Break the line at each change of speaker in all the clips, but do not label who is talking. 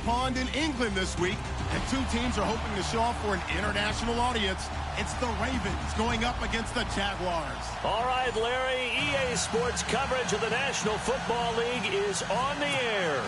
pond in England this week, and two teams are hoping to show off for an international audience. It's the Ravens going up against the Jaguars.
All right, Larry, EA Sports coverage of the National Football League is on the air.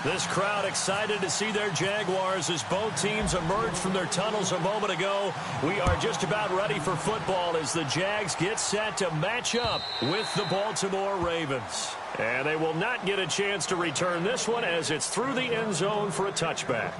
This crowd excited to see their Jaguars as both teams emerged from their tunnels a moment ago. We are just about ready for football as the Jags get set to match up with the Baltimore Ravens. And they will not get a chance to return this one as it's through the end zone for a touchback.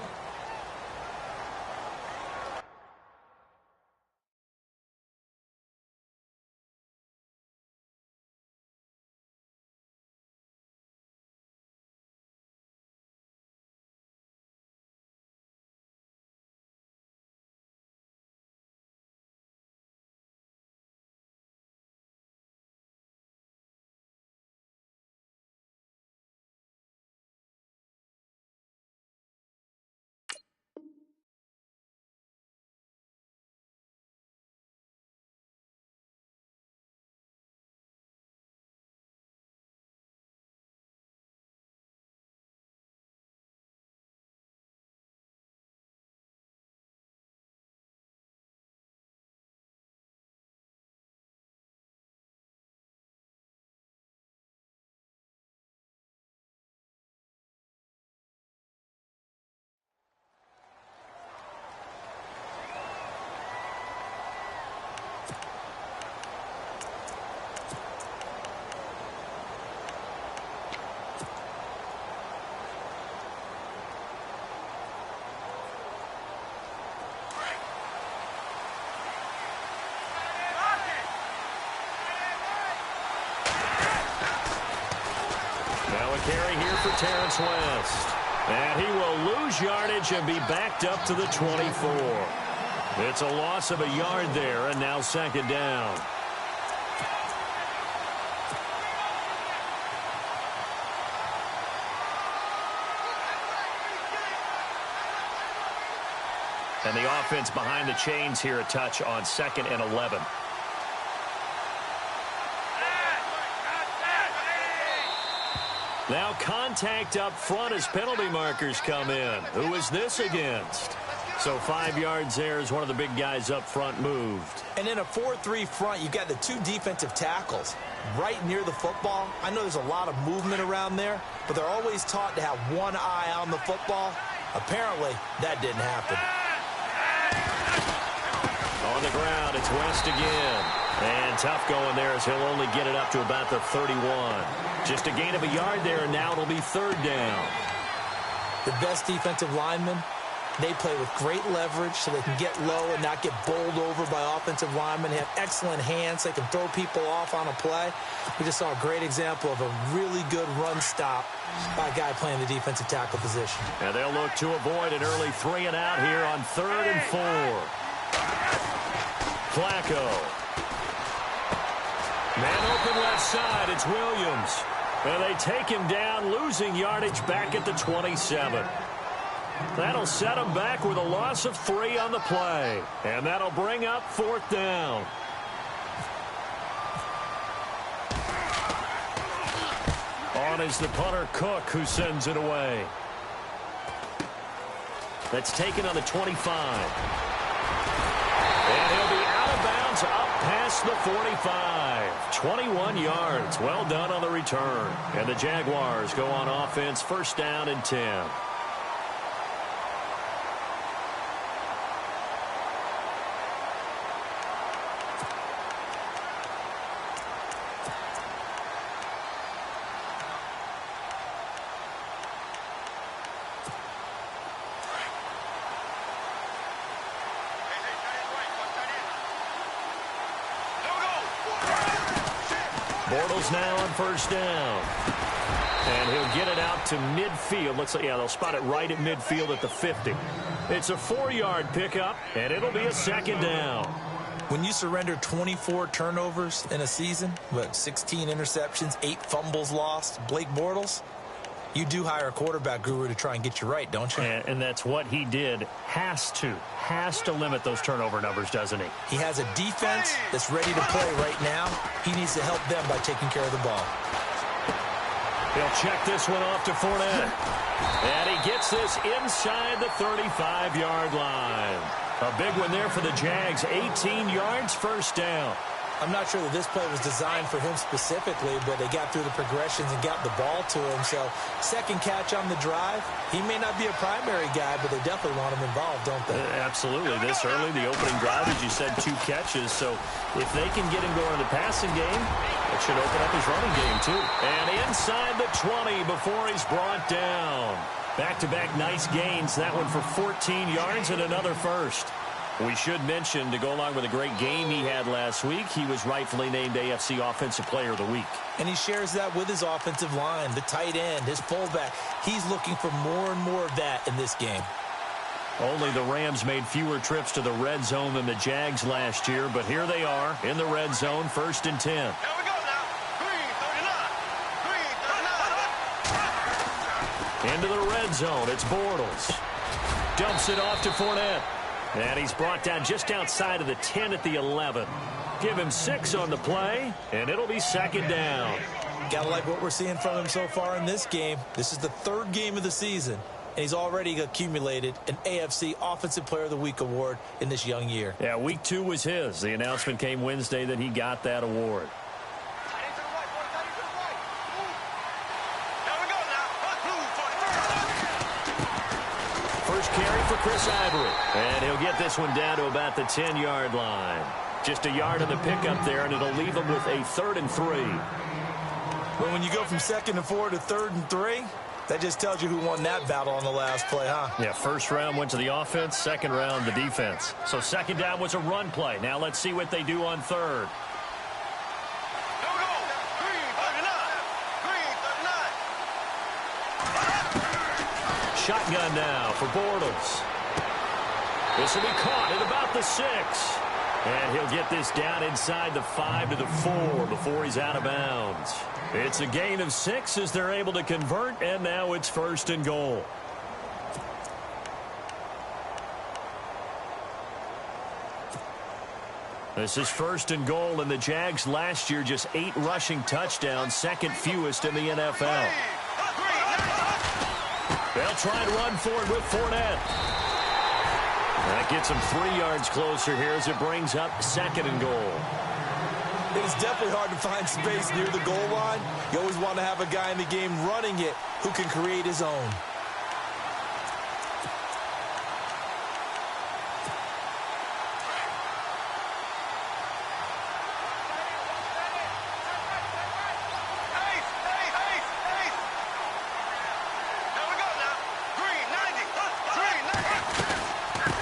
Carry here for Terrence West. And he will lose yardage and be backed up to the 24. It's a loss of a yard there, and now second down. And the offense behind the chains here a touch on 2nd and 11. Now contact up front as penalty markers come in. Who is this against? So 5 yards there as one of the big guys up front moved.
And in a 4-3 front, you've got the two defensive tackles right near the football. I know there's a lot of movement around there, but they're always taught to have one eye on the football. Apparently, that didn't happen.
On the ground, it's West again. And tough going there as he'll only get it up to about the 31. Just a gain of a yard there, and now it'll be 3rd down.
The best defensive linemen, they play with great leverage so they can get low and not get bowled over by offensive linemen. They have excellent hands. They can throw people off on a play. We just saw a great example of a really good run stop by a guy playing the defensive tackle position.
And they'll look to avoid an early 3 and out here on 3rd and 4. Flacco. Man open left side, it's Williams. And they take him down, losing yardage back at the 27. That'll set him back with a loss of 3 on the play. And that'll bring up 4th down. On is the punter, Cook, who sends it away. That's taken on the 25. And he'll be out of bounds up past the 45. 21 yards. Well done on the return. And the Jaguars go on offense, 1st down and 10. Bortles now on 1st down. And he'll get it out to midfield. Looks like, yeah, they'll spot it right at midfield at the 50. It's a 4-yard pickup, and it'll be a 2nd down.
When you surrender 24 turnovers in a season, 16 interceptions, 8 fumbles lost, Blake Bortles, you do hire a quarterback guru to try and get you right, don't you?
And that's what he did. Has to limit those turnover numbers, doesn't he?
He has a defense that's ready to play right now. He needs to help them by taking care of the ball.
He'll check this one off to Fournette. And he gets this inside the 35-yard line. A big one there for the Jags. 18 yards, first down.
I'm not sure that this play was designed for him specifically, but they got through the progressions and got the ball to him. So second catch on the drive. He may not be a primary guy, but they definitely want him involved, don't they?
Absolutely. This early, the opening drive, as you said, 2 catches. So if they can get him going in the passing game, it should open up his running game too. And inside the 20 before he's brought down. Back-to-back nice gains. That one for 14 yards and another first. We should mention, to go along with a great game he had last week, he was rightfully named AFC Offensive Player of the Week.
And he shares that with his offensive line, the tight end, his fullback. He's looking for more and more of that in this game.
Only the Rams made fewer trips to the red zone than the Jags last year, but here they are in the red zone, 1st and 10.
Here we go now. 3:39.
Into the red zone, it's Bortles. Dumps it off to Fournette. And he's brought down just outside of the 10 at the 11. Give him 6 on the play, and it'll be 2nd down.
Gotta like what we're seeing from him so far in this game. This is the 3rd game of the season, and he's already accumulated an AFC Offensive Player of the Week award in this young year.
Yeah, week 2 was his. The announcement came Wednesday that he got that award. First carry for Chris Ivory. And he'll get this one down to about the 10-yard line. Just a yard on the pickup there, and it'll leave him with a 3rd and 3.
But when you go from 2nd and 4 to 3rd and 3, that just tells you who won that battle on the last play, huh?
Yeah, first round went to the offense, second round the defense. So 2nd down was a run play. Now let's see what they do on 3rd.
Here we go. 3:39.
Shotgun now for Bortles. This will be caught at about the 6. And he'll get this down inside the 5 to the 4 before he's out of bounds. It's a gain of 6 as they're able to convert, and now it's 1st and goal. This is 1st and goal, and the Jags last year just 8 rushing touchdowns, 2nd fewest in the NFL. They'll try and run for it with Fournette. That gets him 3 yards closer here as it brings up 2nd and goal.
It is definitely hard to find space near the goal line. You always want to have a guy in the game running it who can create his own.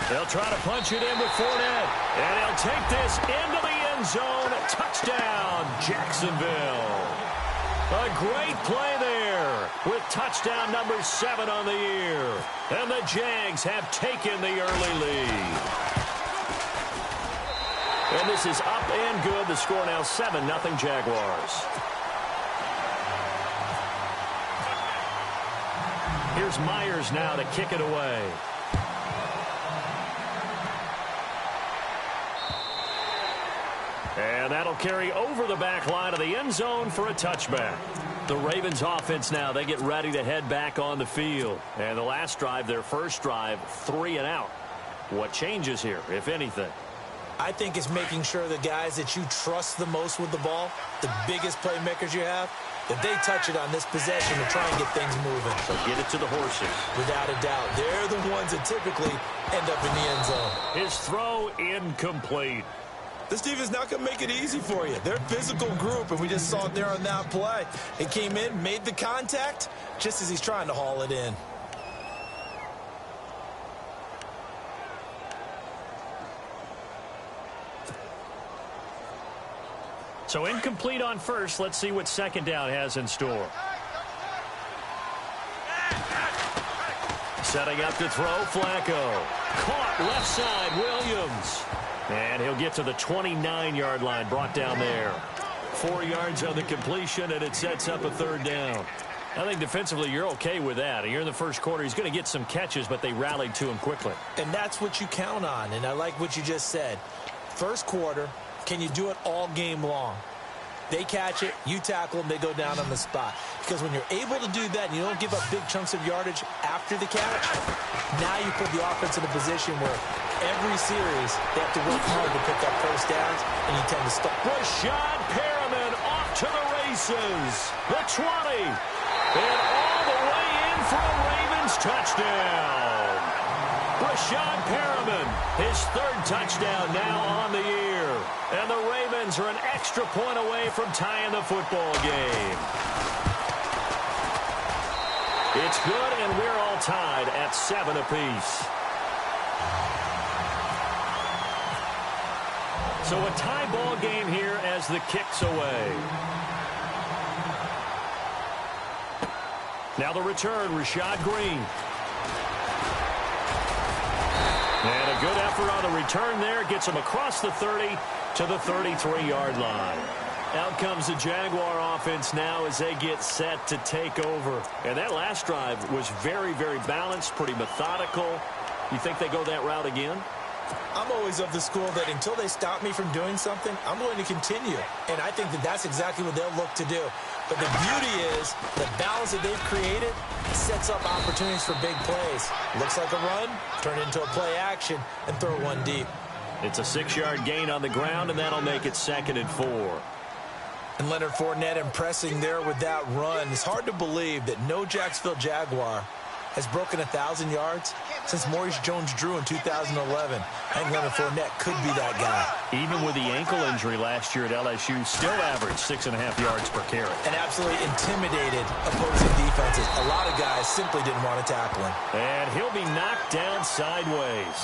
They'll try to punch it in with Fournette. And he'll take this into the end zone. Touchdown, Jacksonville. A great play there with touchdown number 7 on the year. And the Jags have taken the early lead. And this is up and good. The score now 7-0 Jaguars. Here's Myers now to kick it away. And that'll carry over the back line of the end zone for a touchback. The Ravens offense now, they get ready to head back on the field. And the last drive, their first drive, 3 and out. What changes here, if anything?
I think it's making sure the guys that you trust the most with the ball, the biggest playmakers you have, that they touch it on this possession to try and get things moving.
So get it to the horses.
Without a doubt. They're the ones that typically end up in the end zone.
His throw incomplete.
This team is not going to make it easy for you. They're a physical group, and we just saw it there on that play. It came in, made the contact, just as he's trying to haul it in.
So incomplete on first. Let's see what 2nd down has in store. Setting up to throw, Flacco. Caught left side, Williams. And he'll get to the 29-yard line, brought down there. 4 yards on the completion, and it sets up a 3rd down. I think defensively you're okay with that. Here in the first quarter, he's going to get some catches, but they rallied to him quickly.
And that's what you count on, and I like what you just said. First quarter, can you do it all game long? They catch it, you tackle them, they go down on the spot. Because when you're able to do that and you don't give up big chunks of yardage after the catch, now you put the offense in a position where every series they have to work hard to pick up first downs, and you tend to stop.
Rashad Perriman off to the races. The 20. And all the way in for a Ravens touchdown. Rashad Perriman, his third touchdown now on the year. And the Ravens are an extra point away from tying the football game. It's good, and we're all tied at 7 apiece. So a tie ball game here as the kick's away. Now the return, Rashad Green. And a good effort on the return there. Gets him across the 30 to the 33-yard line. Out comes the Jaguar offense now as they get set to take over. And that last drive was very, very balanced, pretty methodical. You think they go that route again?
I'm always of the school that until they stop me from doing something, I'm going to continue. And I think that that's exactly what they'll look to do. But the beauty is the balance that they've created sets up opportunities for big plays. Looks like a run, turn into a play action, and throw one deep.
It's a 6-yard gain on the ground, and that'll make it 2nd and 4.
And Leonard Fournette impressing there with that run. It's hard to believe that no Jacksonville Jaguar has broken 1,000 yards since Maurice Jones-Drew in 2011. I think Leonard Fournette could be that guy.
Even with the ankle injury last year at LSU, still averaged 6.5 yards per carry.
And absolutely intimidated opposing defenses. A lot of guys simply didn't want to tackle him.
And he'll be knocked down sideways.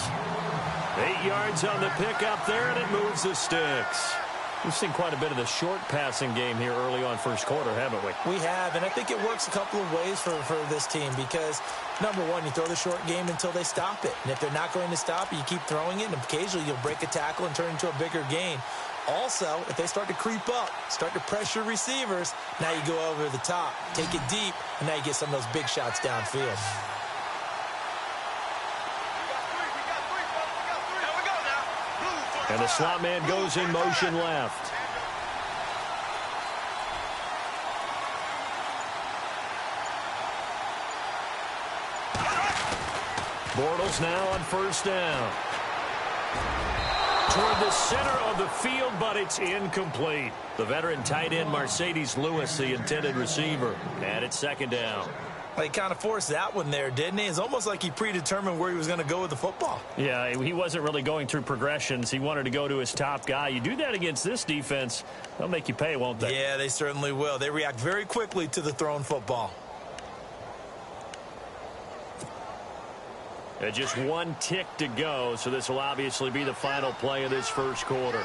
8 yards on the pickup there, and it moves the sticks. We've seen quite a bit of the short passing game here early on first quarter, haven't we?
We have, and I think it works a couple of ways for this team because, number one, you throw the short game until they stop it. And if they're not going to stop it, you keep throwing it, and occasionally you'll break a tackle and turn it into a bigger gain. Also, if they start to creep up, start to pressure receivers, now you go over the top, take it deep, and now you get some of those big shots downfield.
And the slot man goes in motion left. Bortles now on first down. Toward the center of the field, but it's incomplete. The veteran tight end Mercedes Lewis, the intended receiver. And it's 2nd down.
Well, he kind of forced that one there, didn't he? It's almost like he predetermined where he was going to go with the football.
Yeah, he wasn't really going through progressions. He wanted to go to his top guy. You do that against this defense, they'll make you pay, won't they?
Yeah, they certainly will. They react very quickly to the thrown football.
Just one tick to go, so this will obviously be the final play of this first quarter.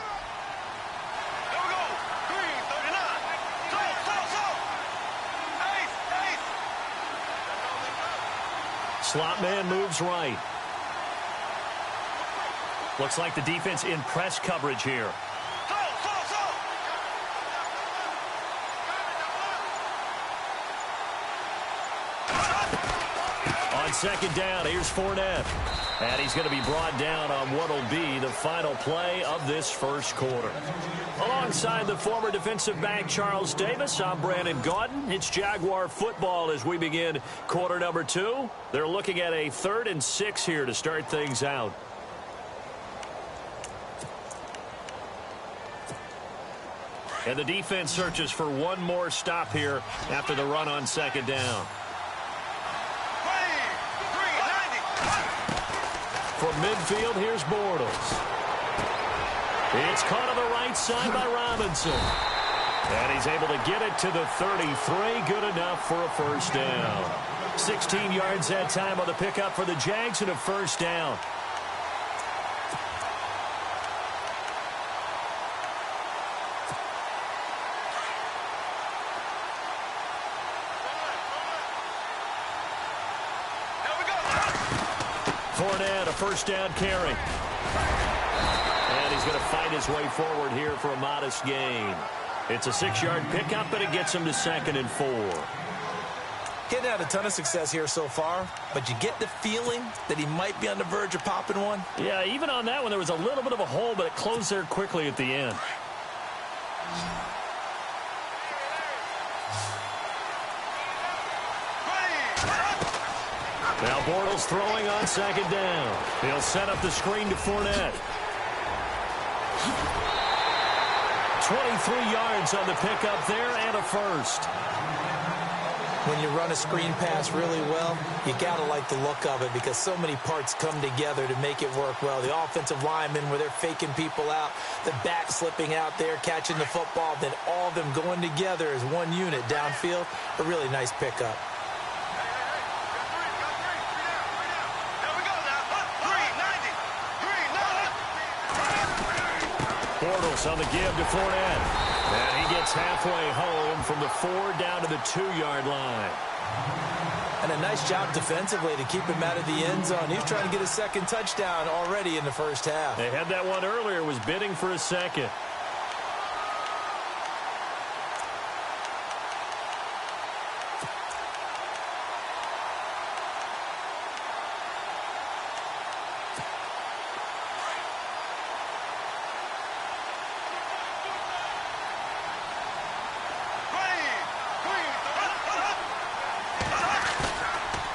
Slot man moves right. Looks like the defense in press coverage here. On 2nd down, here's Fournette. And he's going to be brought down on what will be the final play of this first quarter. Alongside the former defensive back Charles Davis, I'm Brandon Gaudin. It's Jaguar football as we begin quarter number 2. They're looking at a 3rd and 6 here to start things out. And the defense searches for one more stop here after the run on 2nd down. From midfield, here's Bortles. It's caught on the right side by Robinson. And he's able to get it to the 33. Good enough for a first down. 16 yards that time on the pickup for the Jags and a first down. Fournette, a first down carry. And he's going to fight his way forward here for a modest gain. It's a 6-yard pickup, but it gets him to 2nd and 4.
Getting had a ton of success here so far, but you get the feeling that he might be on the verge of popping one.
Yeah, even on that one, there was a little bit of a hole, but it closed there quickly at the end. Now Bortles throwing on second down. He'll set up the screen to Fournette. 23 yards on the pickup there and a first.
When you run a screen pass really well, you got to like the look of it because so many parts come together to make it work well. The offensive linemen where they're faking people out, the back slipping out there, catching the football, then all of them going together as one unit downfield. A really nice pickup.
Bortles on the give to Fournette. And he gets halfway home from the 4 down to the 2-yard line.
And a nice job defensively to keep him out of the end zone. He's trying to get a second touchdown already in the first half.
They had that one earlier, was bidding for a second.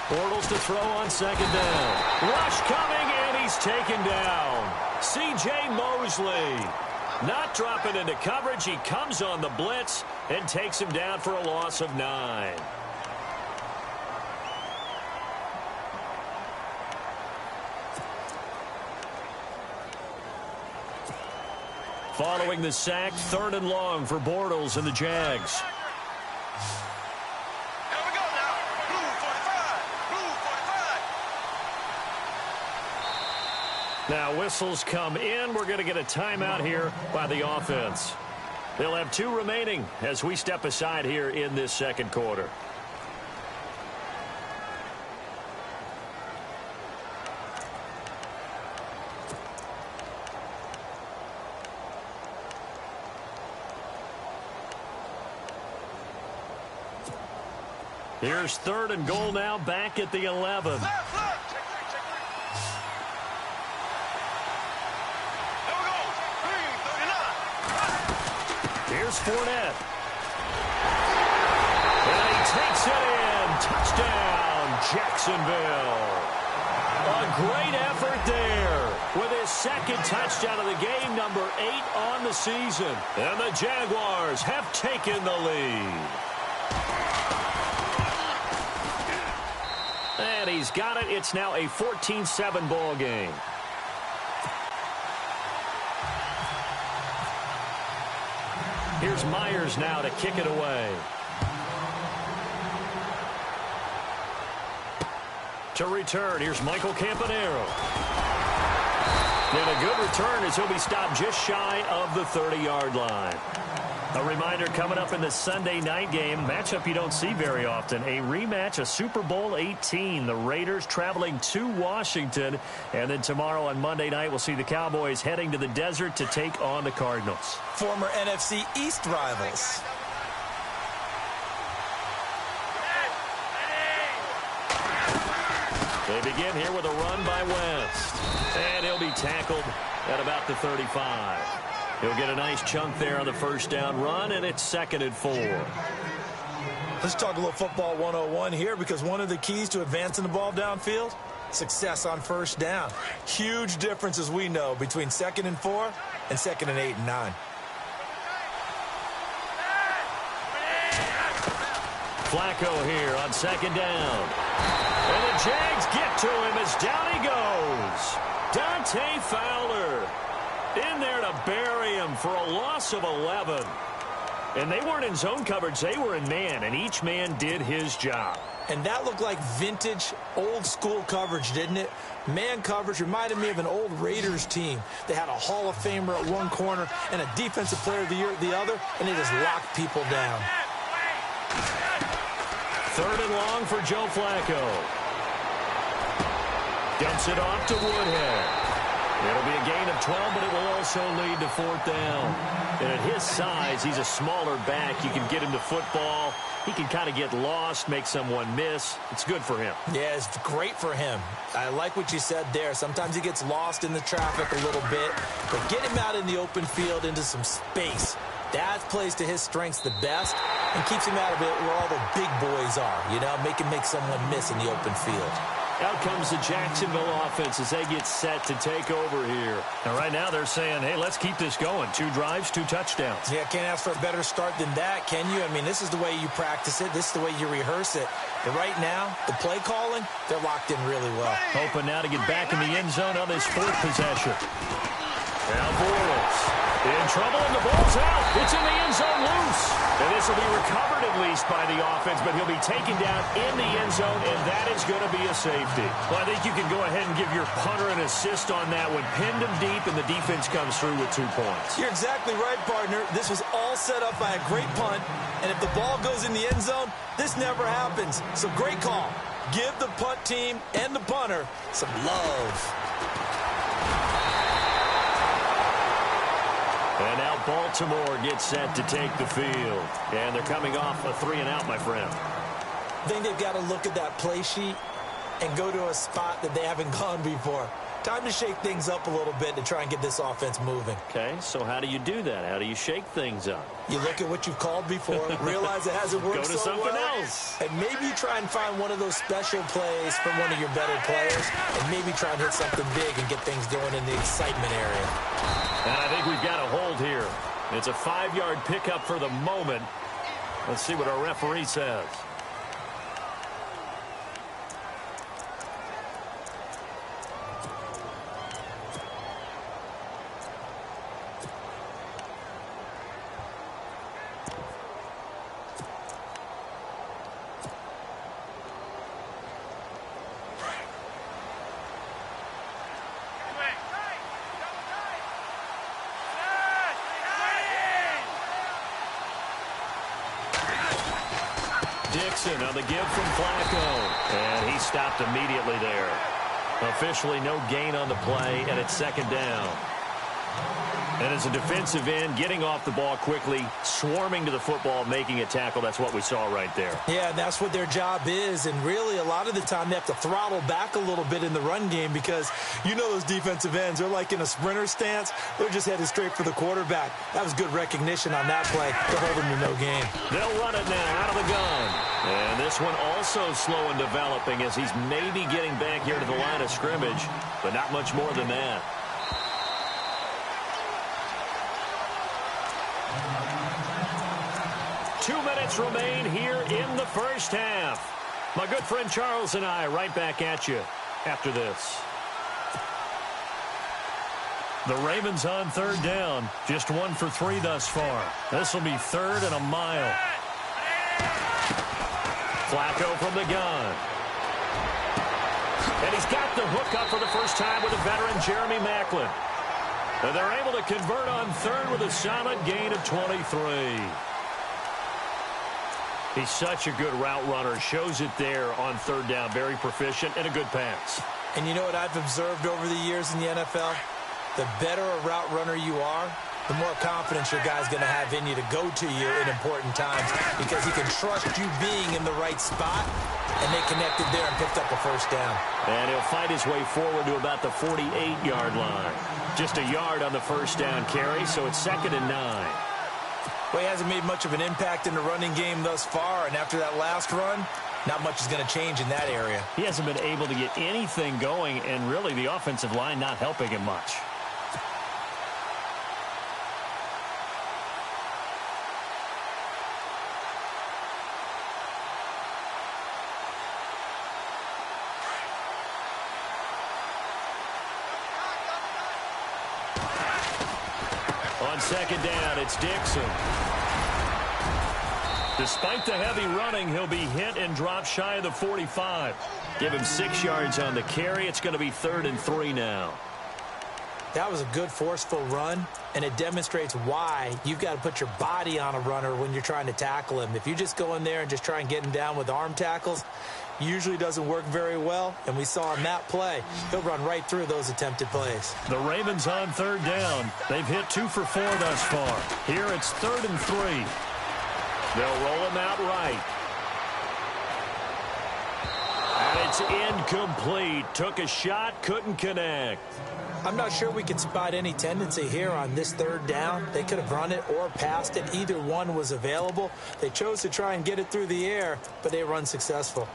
Bortles to throw on second down. Rush coming, and he's taken down. C.J. Mosley not dropping into coverage. He comes on the blitz and takes him down for a loss of 9. Following the sack, 3rd and long for Bortles and the Jags. Now whistles come in. We're going to get a timeout here by the offense. They'll have 2 remaining as we step aside here in this second quarter. Here's 3rd and goal now, back at the 11. Here's Fournette. And he takes it in. Touchdown, Jacksonville. A great effort there with his 2nd touchdown of the game, number 8 on the season. And the Jaguars have taken the lead. And he's got it. It's now a 14-7 ball game. Here's Myers now to kick it away. To return, here's Michael Campanaro. And a good return as he'll be stopped just shy of the 30-yard line. A reminder coming up in the Sunday night game, matchup you don't see very often, a rematch of Super Bowl 18. The Raiders traveling to Washington. And then tomorrow on Monday night, we'll see the Cowboys heading to the desert to take on the Cardinals.
Former NFC East rivals.
They begin here with a run by West. And he'll be tackled at about the 35. He'll get a nice chunk there on the first down run, and it's 2nd and 4.
Let's talk a little football 101 here, because one of the keys to advancing the ball downfield, success on first down. Huge difference, as we know, between 2nd and 4 and 2nd and 8 and 9.
Flacco here on 2nd down. And the Jags get to him as down he goes. Dante Fowler in there to bury him for a loss of 11. And they weren't in zone coverage. They were in man, and each man did his job.
And that looked like vintage, old-school coverage, didn't it? Man coverage reminded me of an old Raiders team. They had a Hall of Famer at one corner and a Defensive Player of the Year at the other, and they just locked people down.
3rd and long for Joe Flacco. Dumps it off to Woodhead. It'll be a gain of 12, but it will also lead to 4th down. And at his size, he's a smaller back. You can get him to football. He can kind of get lost, make someone miss. It's good for him.
Yeah, it's great for him. I like what you said there. Sometimes he gets lost in the traffic a little bit, but get him out in the open field into some space. That plays to his strengths the best and keeps him out of it where all the big boys are, you know, make him make someone miss in the open field.
Out comes the Jacksonville offense as they get set to take over here. And right now they're saying, hey, let's keep this going. 2 drives, 2 touchdowns.
Yeah, can't ask for a better start than that, can you? I mean, this is the way you practice it. This is the way you rehearse it. But right now, the play calling, they're locked in really well.
Hoping now to get back in the end zone on this 4th possession. Now Bortles in trouble, and the ball's out. It's in the end zone loose. And this will be recovered at least by the offense, but he'll be taken down in the end zone, and that is going to be a safety. Well, I think you can go ahead and give your punter an assist on that one. Pinned him deep, and the defense comes through with 2 points.
You're exactly right, partner. This was all set up by a great punt, and if the ball goes in the end zone, this never happens. So great call. Give the punt team and the punter some love.
And now Baltimore gets set to take the field. And they're coming off a 3-and-out, my friend.
I think they've got to look at that play sheet and go to a spot that they haven't gone before. Time to shake things up a little bit to try and get this offense moving.
Okay, so how do you do that? How do you shake things up?
You look at what you've called before, realize it hasn't worked
Go to
so
something
well,
else.
and maybe try and find one of those special plays from one of your better players, and maybe try and hit something big and get things going in the excitement area.
And I think we've got a hold here. It's a 5-yard pickup for the moment. Let's see what our referee says. Dixon on the give from Flacco. And he stopped immediately there. Officially no gain on the play, and it's 2nd down. And as a defensive end, getting off the ball quickly, swarming to the football, making a tackle, that's what we saw right there.
Yeah, and that's what their job is. And really, a lot of the time, they have to throttle back a little bit in the run game because you know those defensive ends, they're like in a sprinter stance. They're just headed straight for the quarterback. That was good recognition on that play to hold them to no gain.
They'll run it now out of the gun. And this one also slow in developing as he's maybe getting back here to the line of scrimmage, but not much more than that. Two minutes remain here in the first half. My good friend Charles and I right back at you after this. The Ravens on 3rd down. Just 1 for 3 thus far. This will be 3rd and a mile. Flacco from the gun. And he's got the hook up for the first time with a veteran, Jeremy Maclin. And they're able to convert on 3rd with a solid gain of 23. He's such a good route runner. Shows it there on 3rd down. Very proficient and a good pass.
And you know what I've observed over the years in the NFL? The better a route runner you are, the more confidence your guy's going to have in you to go to you in important times because he can trust you being in the right spot, and they connected there and picked up a 1st down.
And he'll fight his way forward to about the 48-yard line. Just a yard on the 1st down carry, so it's 2nd and 9.
Well, he hasn't made much of an impact in the running game thus far, and after that last run, not much is going to change in that area.
He hasn't been able to get anything going, and really the offensive line not helping him much. On 2nd down, it's Dixon. Despite the heavy running, he'll be hit and dropped shy of the 45. Give him 6 yards on the carry. It's going to be 3rd and 3 now.
That was a good, forceful run, and it demonstrates why you've got to put your body on a runner when you're trying to tackle him. If you just go in there and just try and get him down with arm tackles, usually doesn't work very well, and we saw on that play, he'll run right through those attempted plays.
The Ravens on 3rd down. They've hit 2 for 4 thus far. Here it's 3rd and 3. They'll roll him out right. And it's incomplete. Took a shot, couldn't connect.
I'm not sure we could spot any tendency here on this 3rd down. They could have run it or passed it. Either one was available. They chose to try and get it through the air, but they were unsuccessful.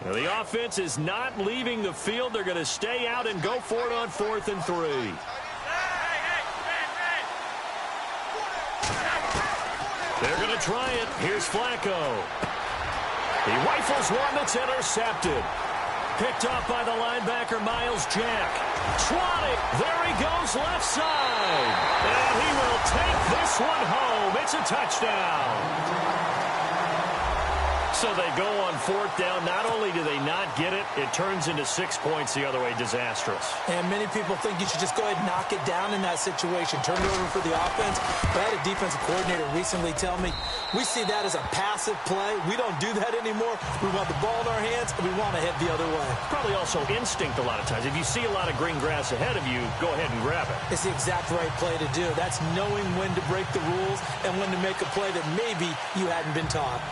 The offense is not leaving the field. They're going to stay out and go for it on 4th and 3. They're going to try it. Here's Flacco. He rifles one that's intercepted. Picked off by the linebacker, Miles Jack. Swatting. There he goes left side. And he will take this one home. It's a touchdown. So they go on 4th down. Not only do they not get it, it turns into 6 points the other way. Disastrous.
And many people think you should just go ahead and knock it down in that situation. Turn it over for the offense. But I had a defensive coordinator recently tell me, we see that as a passive play. We don't do that anymore. We want the ball in our hands, and we want to head the other way.
Probably also instinct a lot of times. If you see a lot of green grass ahead of you, go ahead and grab it.
It's the exact right play to do. That's knowing when to break the rules and when to make a play that maybe you hadn't been taught.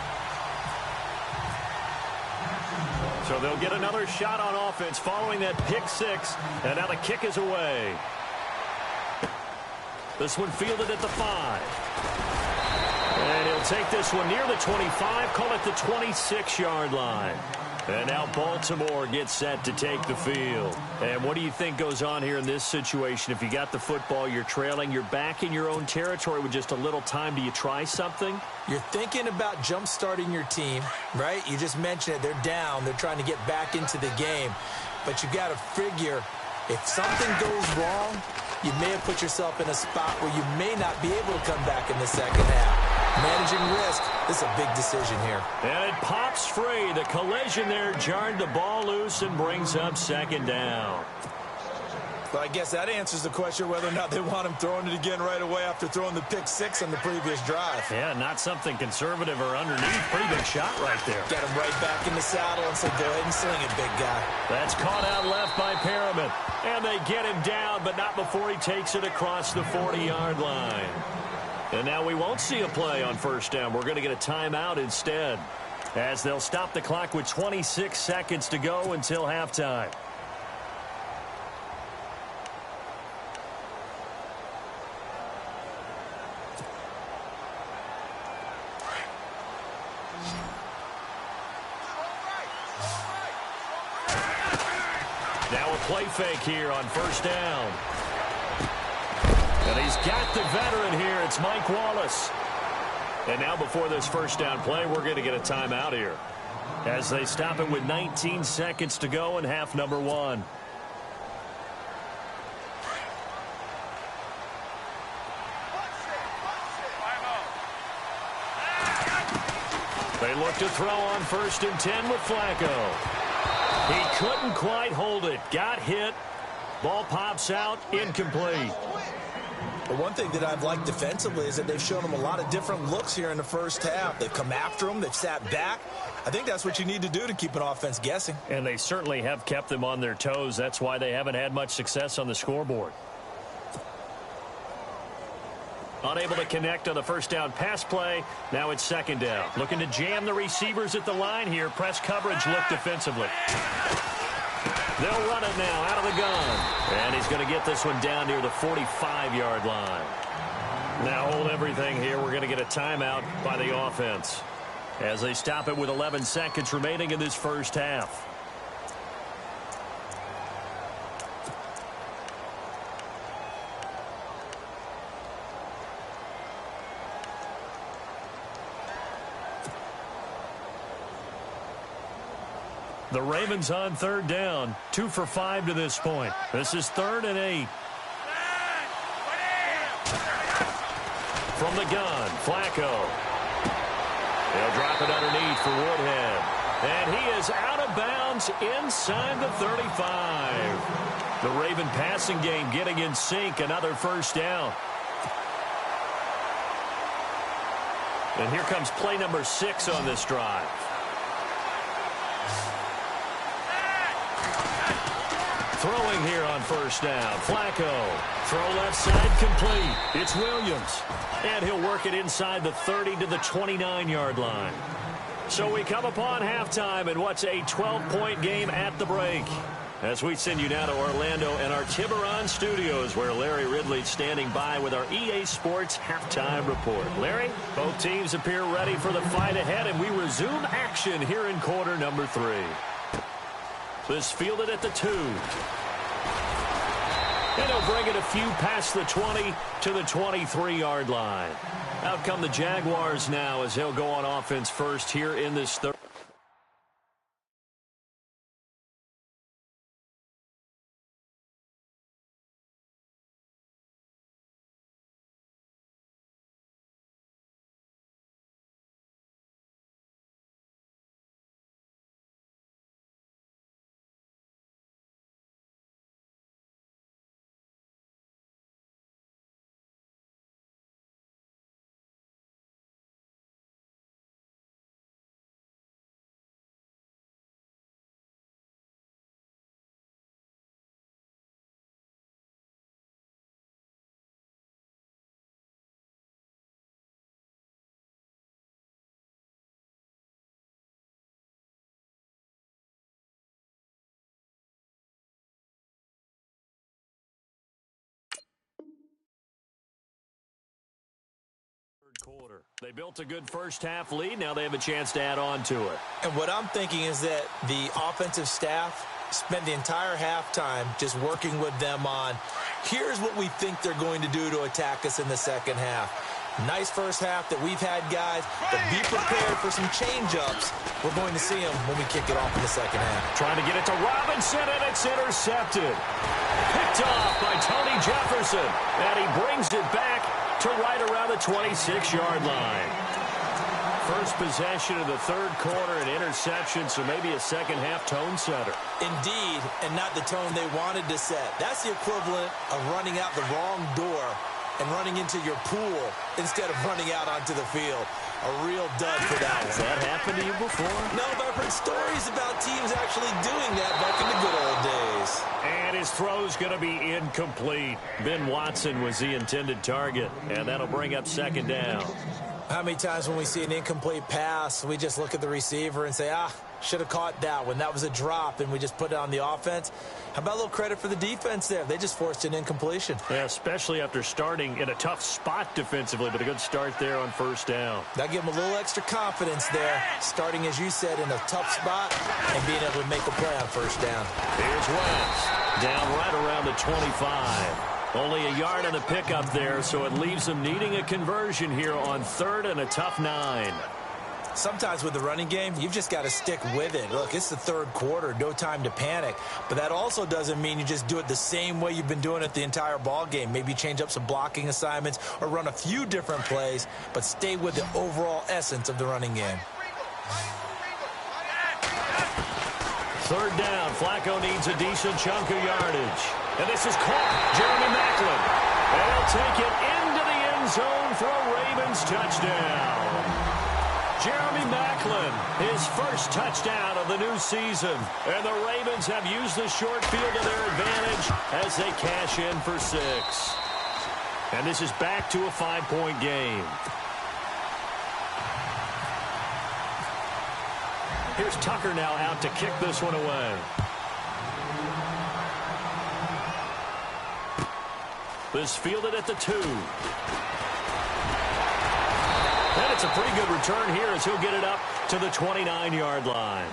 So they'll get another shot on offense following that pick 6. And now the kick is away. This one fielded at the 5. And he'll take this one near the 25, call it the 26-yard line. And now Baltimore gets set to take the field. And what do you think goes on here in this situation? If you got the football, you're trailing, you're back in your own territory with just a little time. Do you try something?
You're thinking about jump-starting your team, right? You just mentioned it. They're down. They're trying to get back into the game. But you got to figure if something goes wrong, you may have put yourself in a spot where you may not be able to come back in the second half. Managing risk, this is a big decision here.
And it pops free. The collision there jarred the ball loose and brings up 2nd down.
Well, I guess that answers the question whether or not they want him throwing it again right away after throwing the pick 6 on the previous drive.
Yeah, not something conservative or underneath. Pretty big shot right there.
Get him right back in the saddle and say, go ahead and sling it, big guy.
That's caught out left by Perriman. And they get him down, but not before he takes it across the 40-yard line. And now we won't see a play on 1st down. We're going to get a timeout instead, as they'll stop the clock with 26 seconds to go until halftime. Now a play fake here on 1st down. And he's got the veteran here. It's Mike Wallace. And now before this 1st down play, we're going to get a timeout here, as they stop it with 19 seconds to go in half number 1. They look to throw on 1st and 10 with Flacco. He couldn't quite hold it. Got hit. Ball pops out. Incomplete.
The one thing that I've liked defensively is that they've shown him a lot of different looks here in the 1st half. They've come after him. They've sat back. I think that's what you need to do to keep an offense guessing.
And they certainly have kept them on their toes. That's why they haven't had much success on the scoreboard. Unable to connect on the 1st down pass play. Now it's 2nd down. Looking to jam the receivers at the line here. Press coverage look defensively. They'll run it now out of the gun. And he's going to get this one down near the 45-yard line. Now hold everything here. We're going to get a timeout by the offense, as they stop it with 11 seconds remaining in this 1st half. The Ravens on 3rd down. 2 for 5 to this point. This is 3rd and 8. From the gun, Flacco. They'll drop it underneath for Woodhead. And he is out of bounds inside the 35. The Raven passing game getting in sync. Another 1st down. And here comes play number 6 on this drive. Throwing here on 1st down. Flacco. Throw left side complete. It's Williams. And he'll work it inside the 30 to the 29-yard line. So we come upon halftime in what's a 12-point game at the break, as we send you now to Orlando and our Tiburon studios, where Larry Ridley's standing by with our EA Sports halftime report. Larry, both teams appear ready for the fight ahead, and we resume action here in quarter number 3. This fielded at the 2. And he'll bring it a few past the 20 to the 23-yard line. Out come the Jaguars now as he'll go on offense first here in this third. Quarter. They built a good first-half lead. Now they have a chance to add on to it.
And what I'm thinking is that the offensive staff spent the entire halftime just working with them on, here's what we think they're going to do to attack us in the second half. Nice first half that we've had, guys, but be prepared for some change-ups. We're going to see them when we kick it off in the second half.
Trying to get it to Robinson, and it's intercepted. Picked off by Tony Jefferson, and he brings it back to right around the 26-yard line. First possession of the third quarter, an interception, so maybe a second-half tone setter.
Indeed, and not the tone they wanted to set. That's the equivalent of running out the wrong door and running into your pool instead of running out onto the field. A real dud for that one.
Has that happened to you before?
No, but I've heard stories about teams actually doing that back in the good old days.
And his throw's going to be incomplete. Ben Watson was the intended target, and that'll bring up second down.
How many times when we see an incomplete pass, we just look at the receiver and say, should have caught that one. That was a drop, and we just put it on the offense. How about a little credit for the defense there? They just forced an incompletion.
Yeah, especially after starting in a tough spot defensively, but a good start there on first down.
That gave them a little extra confidence there, starting, as you said, in a tough spot and being able to make a play on first down.
Here's Wentz, down right around the 25. Only a yard on the pickup there, so it leaves them needing a conversion here on third and a tough 9.
Sometimes with the running game, you've just got to stick with it. Look, it's the third quarter, no time to panic. But that also doesn't mean you just do it the same way you've been doing it the entire ball game. Maybe change up some blocking assignments or run a few different plays, but stay with the overall essence of the running game.
Third down, Flacco needs a decent chunk of yardage. And this is caught, Jeremy Maclin. And he'll take it into the end zone for a Ravens touchdown. Jeremy Maclin, his first touchdown of the new season. And the Ravens have used the short field to their advantage as they cash in for 6. And this is back to a 5-point game. Here's Tucker now out to kick this one away. This fielded at the 2. And it's a pretty good return here as he'll get it up to the 29-yard line.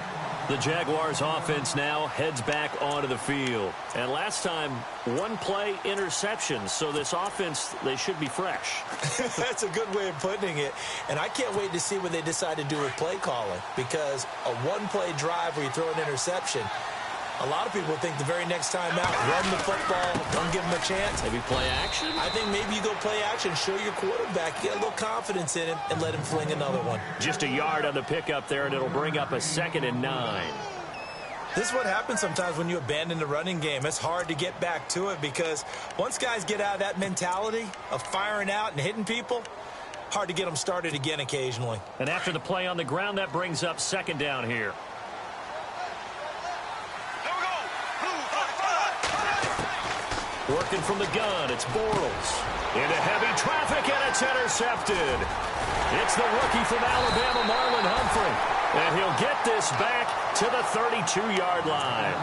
The Jaguars offense now heads back onto the field. And last time, one play interception. So this offense, they should be fresh.
That's a good way of putting it. And I can't wait to see what they decide to do with play calling. Because a one-play drive where you throw an interception, a lot of people think the very next time out, run the football, don't give them a chance.
Maybe play action?
I think maybe you go play action, show your quarterback, get a little confidence in him, and let him fling another one.
Just a yard on the pickup there, and it'll bring up a 2nd and 9.
This is what happens sometimes when you abandon the running game. It's hard to get back to it because once guys get out of that mentality of firing out and hitting people, hard to get them started again occasionally.
And after the play on the ground, that brings up 2nd down here. Working from the gun, it's Bortles. Into heavy traffic, and it's intercepted. It's the rookie from Alabama, Marlon Humphrey. And he'll get this back to the 32-yard line.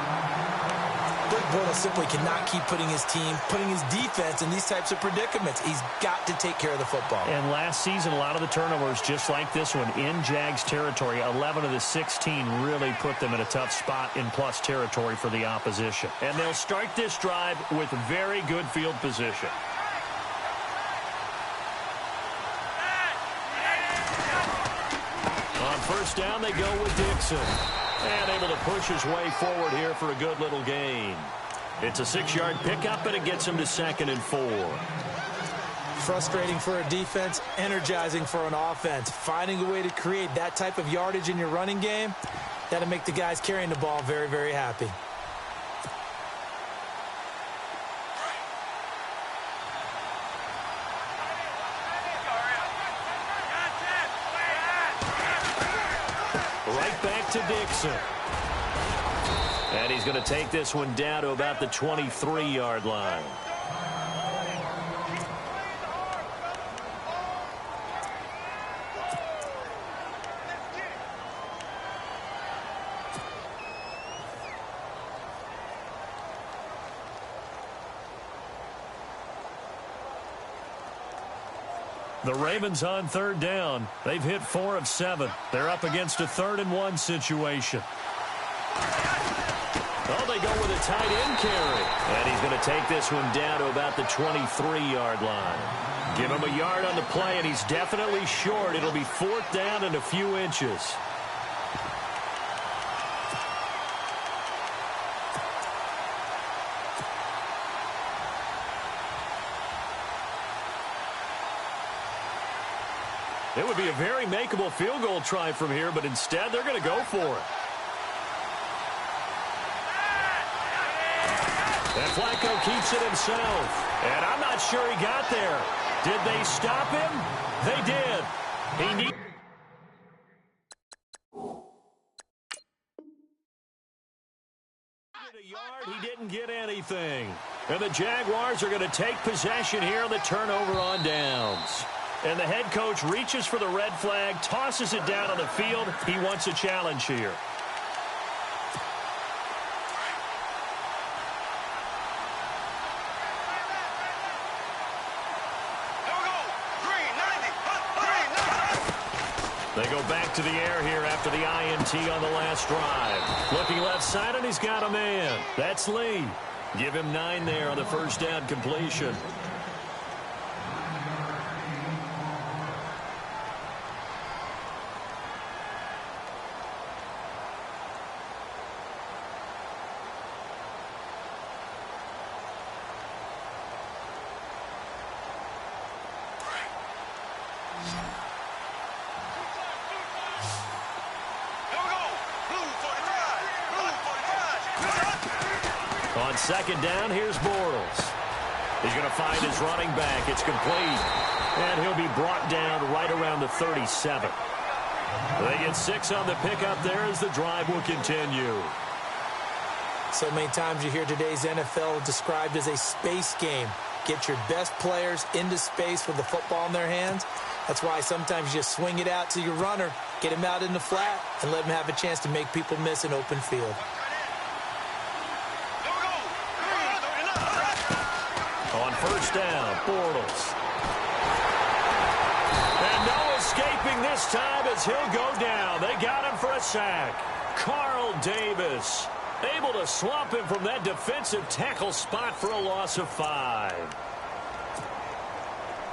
Blake Bortles simply cannot keep putting his team, putting his defense in these types of predicaments. He's got to take care of the football.
And last season, a lot of the turnovers, just like this one, in Jags territory, 11 of the 16 really put them in a tough spot in plus territory for the opposition. And they'll start this drive with very good field position. On first down, they go with Dixon. And able to push his way forward here for a good little gain. It's a 6-yard pickup, and it gets him to 2nd and 4.
Frustrating for a defense, energizing for an offense. Finding a way to create that type of yardage in your running game, that'll make the guys carrying the ball very, very happy.
Right back to Dixon. And he's going to take this one down to about the 23-yard line. The Ravens on 3rd down. They've hit 4 of 7. They're up against a 3rd and 1 situation. Oh, they go with a tight end carry. And he's going to take this one down to about the 23-yard line. Give him a yard on the play, and he's definitely short. It'll be 4th down and a few inches. It would be a very makeable field goal try from here, but instead they're going to go for it. And Flacco keeps it himself. And I'm not sure he got there. Did they stop him? They did. He needed a yard. He didn't get anything. And the Jaguars are going to take possession here on the turnover on downs. And the head coach reaches for the red flag, tosses it down on the field. He wants a challenge here. They go back to the air here after the INT on the last drive. Looking left side, and he's got a man. That's Lee. Give him 9 there on the first down completion. On second down, here's Bortles. He's going to find his running back. It's complete. And he'll be brought down right around the 37. They get 6 on the pickup there as the drive will continue.
So many times you hear today's NFL described as a space game. Get your best players into space with the football in their hands. That's why sometimes you just swing it out to your runner, get him out in the flat, and let him have a chance to make people miss an open field.
On first down, Bortles. And no escaping this time as he'll go down. They got him for a sack. Carl Davis able to swamp him from that defensive tackle spot for a loss of 5.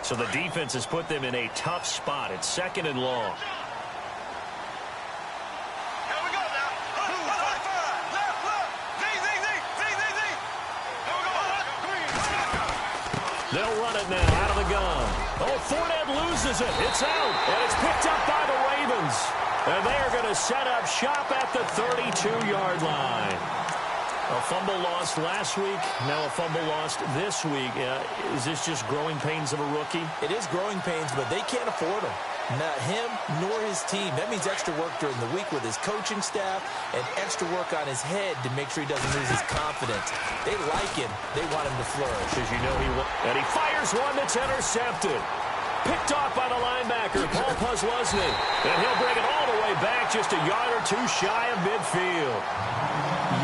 So the defense has put them in a tough spot. It's 2nd and long. They'll run it now out of the gun. Oh, Fournette loses it. It's out, and it's picked up by the Ravens. And they are going to set up shop at the 32-yard line. A fumble lost last week, now a fumble lost this week. Is this just growing pains of a rookie?
It is growing pains, but they can't afford them. Not him nor his team. That means extra work during the week with his coaching staff and extra work on his head to make sure he doesn't lose his confidence. They like him. They want him to flourish.
As you know, and he fires one that's intercepted. Picked off by the linebacker, Paul Posluszny. And he'll bring it all the way back, just a yard or two shy of midfield.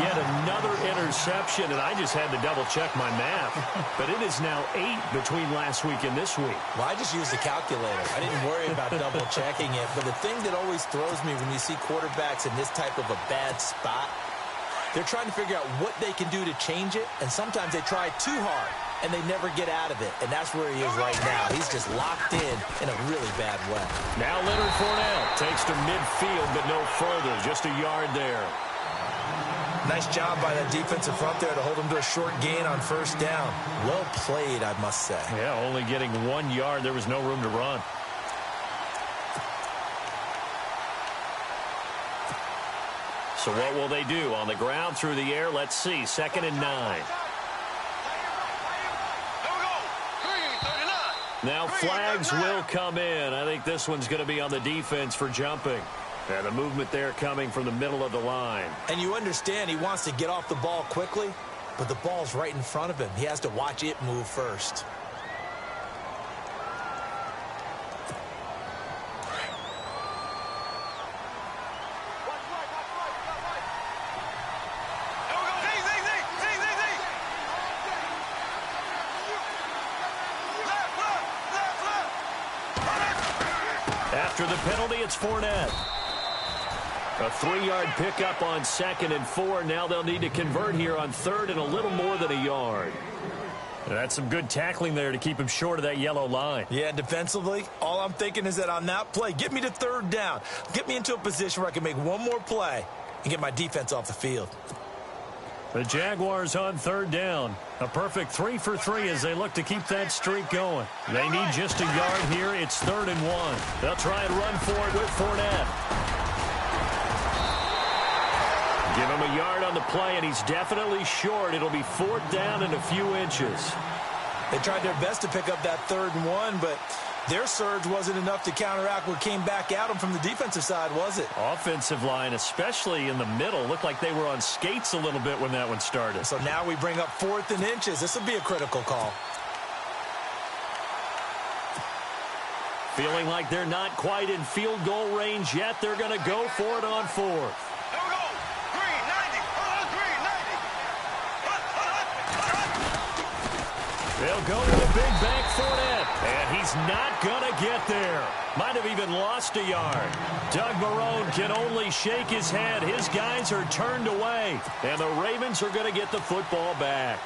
Yet another interception, and I just had to double-check my math. But it is now 8 between last week and this week.
Well, I just used the calculator. I didn't worry about double-checking it. But the thing that always throws me when you see quarterbacks in this type of a bad spot, they're trying to figure out what they can do to change it, and sometimes they try too hard, and they never get out of it. And that's where he is right now. He's just locked in a really bad way.
Now Leonard Fournette takes to midfield, but no further. Just a yard there.
Nice job by that defensive front there to hold him to a short gain on first down. Well played, I must say.
Yeah, only getting 1 yard. There was no room to run. So what will they do? On the ground, through the air, let's see. 2nd and 9. Now flags will come in. I think this one's going to be on the defense for jumping. And the movement there coming from the middle of the line.
And you understand he wants to get off the ball quickly, but the ball's right in front of him. He has to watch it move first.
After the penalty, it's Fournette. A 3-yard pickup on 2nd and 4. Now they'll need to convert here on 3rd and a little more than a yard. That's some good tackling there to keep him short of that yellow line.
Yeah, defensively, all I'm thinking is that on that play, get me to 3rd down. Get me into a position where I can make one more play and get my defense off the field.
The Jaguars on 3rd down. A perfect 3 for 3 as they look to keep that streak going. They need just a yard here. It's 3rd and 1. They'll try and run for it with Fournette. Give him a yard on the play, and he's definitely short. It'll be 4th down and a few inches.
They tried their best to pick up that 3rd and 1, but their surge wasn't enough to counteract what came back at them from the defensive side, was it?
Offensive line, especially in the middle, looked like they were on skates a little bit when that one started.
So now we bring up 4th and inches. This will be a critical call.
Feeling like they're not quite in field goal range yet. They're going to go for it on 4th. They'll go with a big bank Fournette, and he's not going to get there. Might have even lost a yard. Doug Marrone can only shake his head. His guys are turned away, and the Ravens are going to get the football back.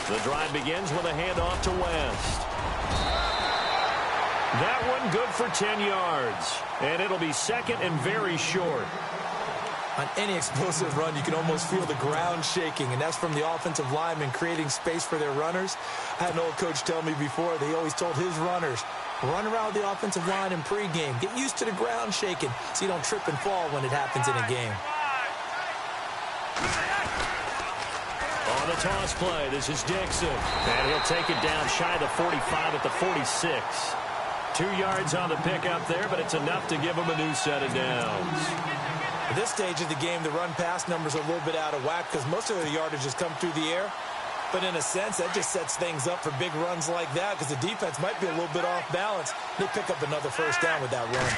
The drive begins with a handoff to West. That one good for 10 yards. And it'll be 2nd and very short.
On any explosive run, you can almost feel the ground shaking, and that's from the offensive linemen creating space for their runners. I had an old coach tell me before, they always told his runners, run around the offensive line in pregame. Get used to the ground shaking so you don't trip and fall when it happens in a game.
On the toss play, this is Dixon. And he'll take it down shy of the 45 at the 46. 2 yards on the pickup there, but it's enough to give him a new set of downs.
At this stage of the game, the run-pass numbers are a little bit out of whack because most of the yardage has come through the air. But in a sense, that just sets things up for big runs like that because the defense might be a little bit off balance. They pick up another first down with that run.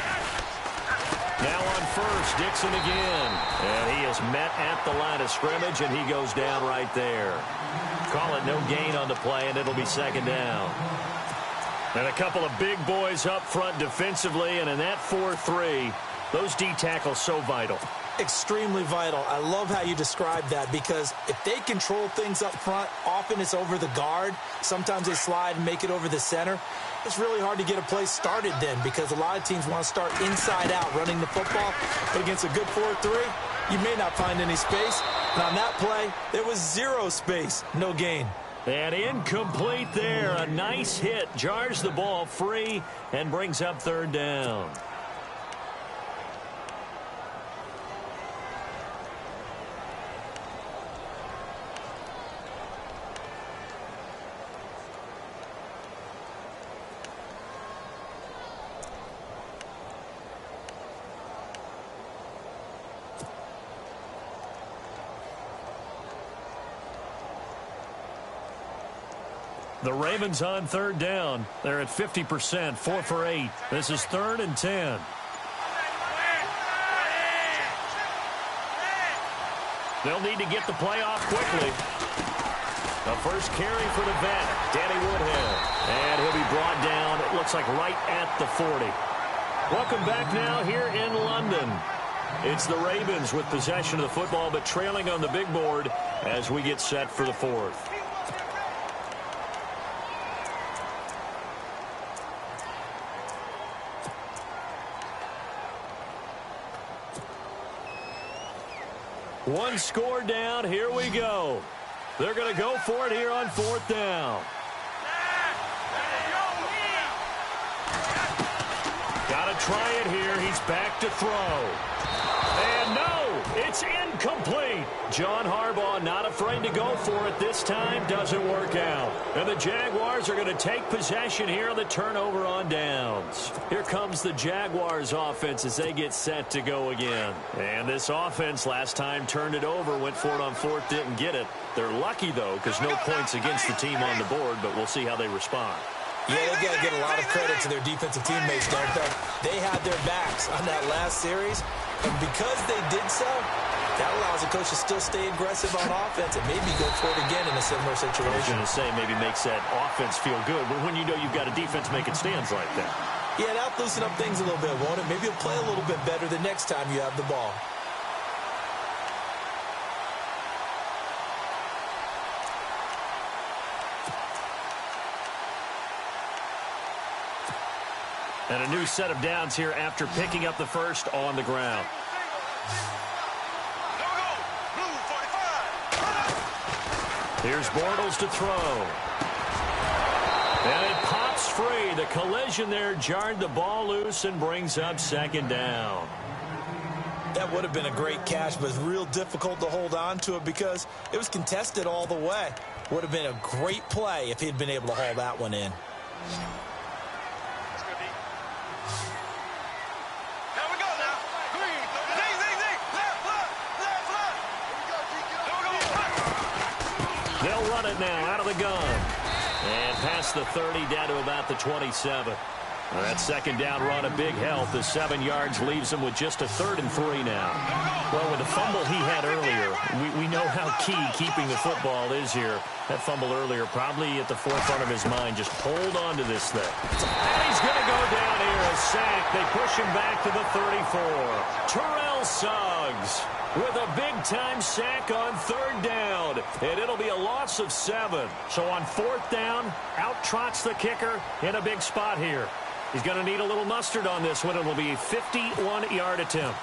Now on first, Dixon again. And he is met at the line of scrimmage, and he goes down right there. Call it no gain on the play, and it'll be 2nd down. And a couple of big boys up front defensively, and in that 4-3, those D tackles so vital.
Extremely vital. I love how you describe that because if they control things up front, often it's over the guard. Sometimes they slide and make it over the center. It's really hard to get a play started then because a lot of teams want to start inside out running the football. But against a good 4-3, you may not find any space. And on that play, there was 0 space. No gain.
And incomplete there. A nice hit. Jars the ball free and brings up 3rd down. The Ravens on third down. They're at 50%, 4 for 8. This is 3rd and 10. They'll need to get the play off quickly. The first carry for the vet, Danny Woodhead. And he'll be brought down, it looks like right at the 40. Welcome back now here in London. It's the Ravens with possession of the football, but trailing on the big board as we get set for the 4th. One score down. Here we go. They're going to go for it here on 4th down. Got to try it here. He's back to throw. And no, it's incomplete. John Harbaugh not afraid to go for it this time. Doesn't work out. And the Jaguars are going to take possession here on the turnover on downs. Here comes the Jaguars offense as they get set to go again. And this offense last time turned it over, went for it on 4th, didn't get it. They're lucky, though, because no points against the team on the board, but we'll see how they respond.
Yeah, they got to get a lot of credit to their defensive teammates, don't they? They had their backs on that last series, and because they did so, that allows the coach to still stay aggressive on offense and maybe go for it again in a similar situation.
I was going to say maybe makes that offense feel good, but when you know you've got a defense making stands like that.
Yeah, that'll loosen up things a little bit, won't it? Maybe you'll play a little bit better the next time you have the ball.
And a new set of downs here after picking up the first on the ground. Here's Bortles to throw. And it pops free. The collision there jarred the ball loose and brings up 2nd down.
That would have been a great catch, but it's real difficult to hold on to it because it was contested all the way. Would have been a great play if he'd been able to haul that one in.
They'll run it now out of the gun. And past the 30 down to about the 27. That 2nd down run a big help. The 7 yards leaves him with just a 3rd and 3 now. Well, with the fumble he had earlier, we know how key keeping the football is here. That fumble earlier probably at the forefront of his mind. Just hold on to this thing. And he's going to go down here. A sack. They push him back to the 34. Terrell Suggs with a big-time sack on 3rd down. And it'll be a loss of 7. So on 4th down, out trots the kicker in a big spot here. He's going to need a little mustard on this one. It'll be a 51-yard attempt.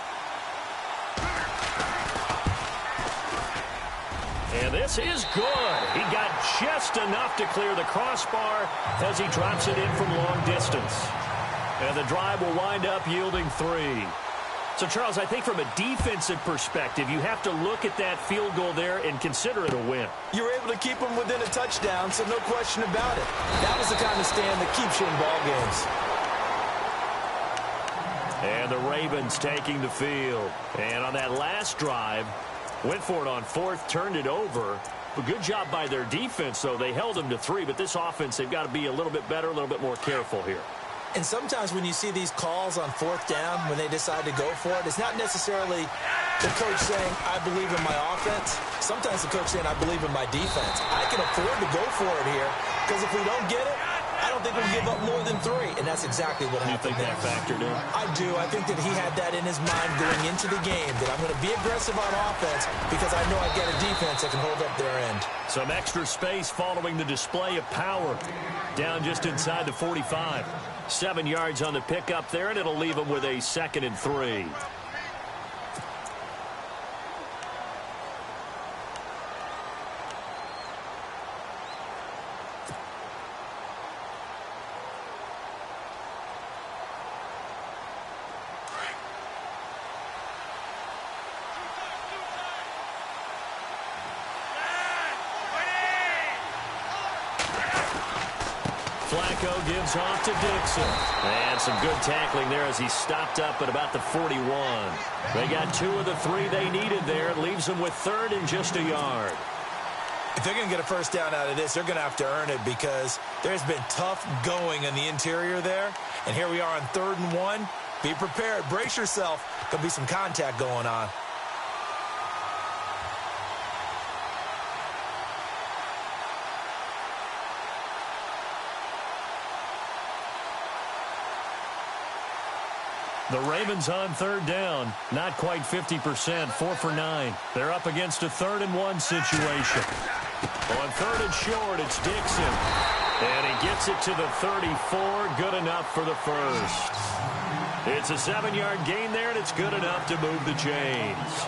And this is good. He got just enough to clear the crossbar as he drops it in from long distance. And the drive will wind up yielding 3. So, Charles, I think from a defensive perspective, you have to look at that field goal there and consider it a win.
You were able to keep them within a touchdown, so no question about it. That was the kind of stand that keeps you in ball games.
And the Ravens taking the field. And on that last drive, went for it on 4th, turned it over. A good job by their defense, though. They held them to 3, but this offense, they've got to be a little bit better, a little bit more careful here.
And sometimes when you see these calls on 4th down, when they decide to go for it, it's not necessarily the coach saying, I believe in my offense. Sometimes the coach saying, I believe in my defense. I can afford to go for it here because if we don't get it, I don't think we'll give up more than 3. And that's exactly what happened.
You think that factored in?
I do. I think that he had that in his mind going into the game, that I'm going to be aggressive on offense because I know I get a defense that can hold up their end.
Some extra space following the display of power. Down just inside the 45. 7 yards on the pickup there, and it'll leave him with a 2nd and 3. Flacco gives off to Dixon. And some good tackling there as he stopped up at about the 41. They got 2 of the 3 they needed there. It leaves them with 3rd and just a yard.
If they're going to get a first down out of this, they're going to have to earn it because there's been tough going in the interior there. And here we are on 3rd and 1. Be prepared. Brace yourself. There'll be some contact going on.
The Ravens on 3rd down. Not quite 50%. 4 for 9. They're up against a 3rd and 1 situation. On 3rd and short, it's Dixon. And he gets it to the 34. Good enough for the first. It's a 7-yard gain there, and it's good enough to move the chains.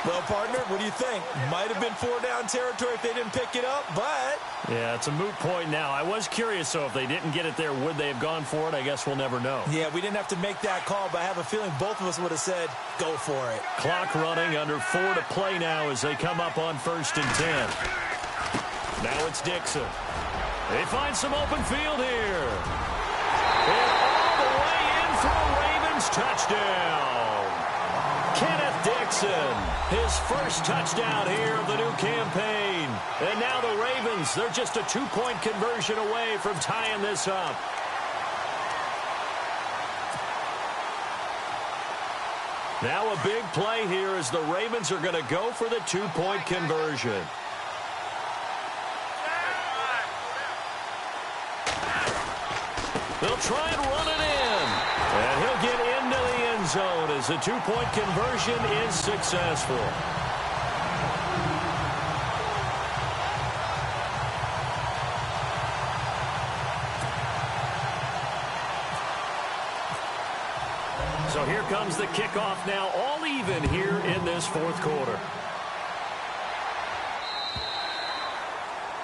Well, partner, what do you think? Might have been 4-down territory if they didn't pick it up, but...
Yeah, it's a moot point now. I was curious, so if they didn't get it there, would they have gone for it? I guess we'll never know.
Yeah, we didn't have to make that call, but I have a feeling both of us would have said, go for it.
Clock running, under 4 to play now as they come up on 1st and 10. Now it's Dixon. They find some open field here. And all the way in for a Ravens touchdown. Kenneth Dixon, his first touchdown here of the new campaign. And now the Ravens, they're just a 2-point conversion away from tying this up. Now a big play here as the Ravens are going to go for the 2-point conversion. They'll try and run it in. And he'll get into the end zone as the 2-point conversion is successful. So here comes the kickoff now, all even here in this 4th quarter.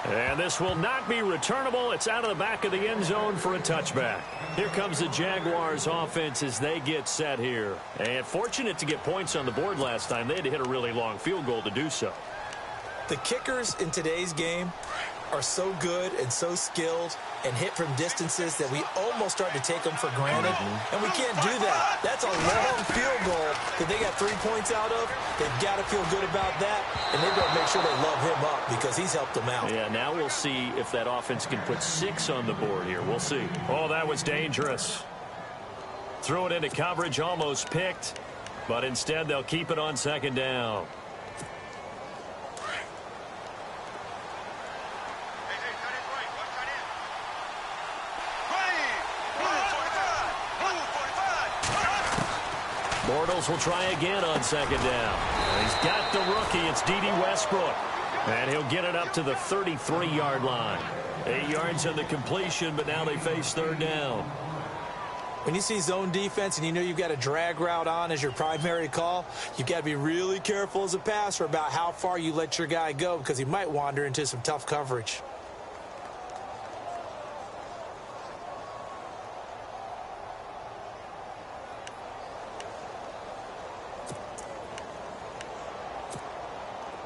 And this will not be returnable. It's out of the back of the end zone for a touchback. Here comes the Jaguars offense as they get set here. And fortunate to get points on the board last time. They had to hit a really long field goal to do so.
The kickers in today's game are so good and so skilled and hit from distances that we almost start to take them for granted. And we can't do that. That's a long field goal that they got 3 points out of. They've got to feel good about that, and they've got to make sure they love him up because he's helped them out.
Yeah, now we'll see if that offense can put 6 on the board here. We'll see. Oh, that was dangerous. Threw it into coverage, almost picked, but instead they'll keep it on 2nd down. Bortles will try again on 2nd down. He's got the rookie. It's D.D. Westbrook. And he'll get it up to the 33-yard line. 8 yards on the completion, but now they face 3rd down.
When you see zone defense and you know you've got a drag route on as your primary call, you've got to be really careful as a passer about how far you let your guy go because he might wander into some tough coverage.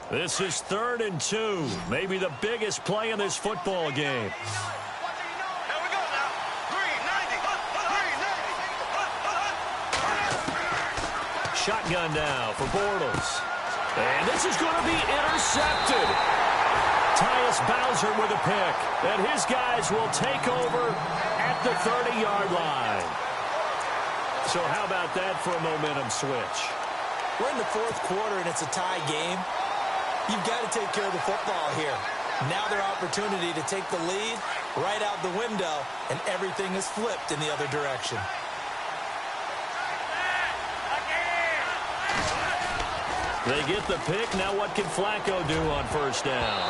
This is 3rd and 2. Maybe the biggest play in this football game.
Here we go now. 390.
Shotgun now for Bortles. And this is going to be intercepted. Tyus Bowser with a pick. And his guys will take over at the 30-yard line. So how about that for a momentum switch?
We're in the 4th quarter and it's a tie game. You've got to take care of the football here. Now their opportunity to take the lead right out the window, and everything is flipped in the other direction.
They get the pick. Now what can Flacco do on 1st down?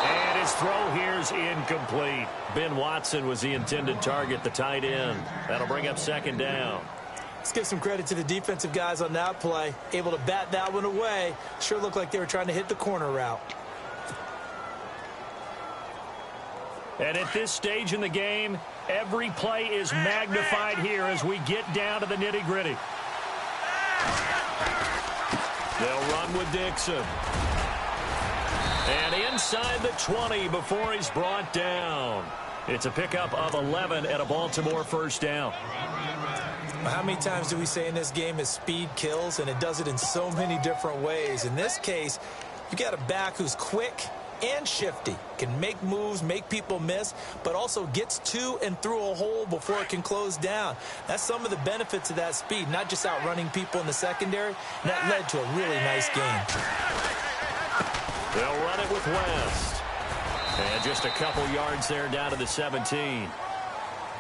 And his throw here is incomplete. Ben Watson was the intended target, the tight end. That'll bring up 2nd down.
Let's give some credit to the defensive guys on that play. Able to bat that one away. Sure looked like they were trying to hit the corner route.
And at this stage in the game, every play is magnified here as we get down to the nitty-gritty. They'll run with Dixon. And inside the 20 before he's brought down. It's a pickup of 11 at a Baltimore 1st down.
How many times do we say in this game is speed kills, and it does it in so many different ways. In this case, you got a back who's quick, and shifty. Can make moves, make people miss, but also gets to and through a hole before it can close down. That's some of the benefits of that speed, not just outrunning people in the secondary. And that led to a really nice game.
They'll run it with West. And just a couple yards there down to the 17.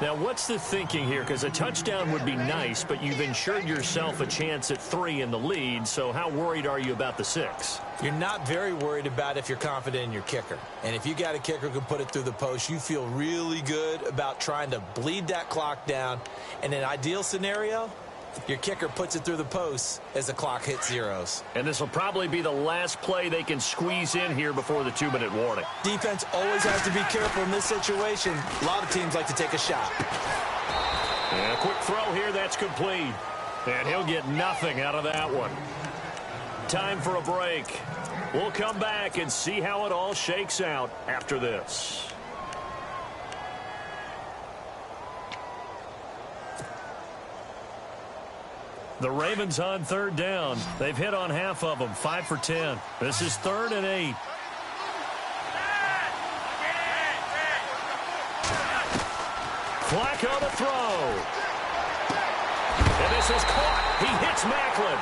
Now, what's the thinking here? Because a touchdown would be nice, but you've ensured yourself a chance at 3 in the lead, so how worried are you about the 6?
You're not very worried about if you're confident in your kicker. And if you got a kicker who can put it through the post, you feel really good about trying to bleed that clock down. In an ideal scenario, your kicker puts it through the post as the clock hits zeros.
And this will probably be the last play they can squeeze in here before the 2-minute warning.
Defense always has to be careful in this situation. A lot of teams like to take a shot.
And a quick throw here, that's complete. And he'll get nothing out of that one. Time for a break. We'll come back and see how it all shakes out after this. The Ravens on 3rd down. They've hit on half of them, 5 for 10. This is 3rd and 8. Flacco to throw. And this is caught. He hits Macklin.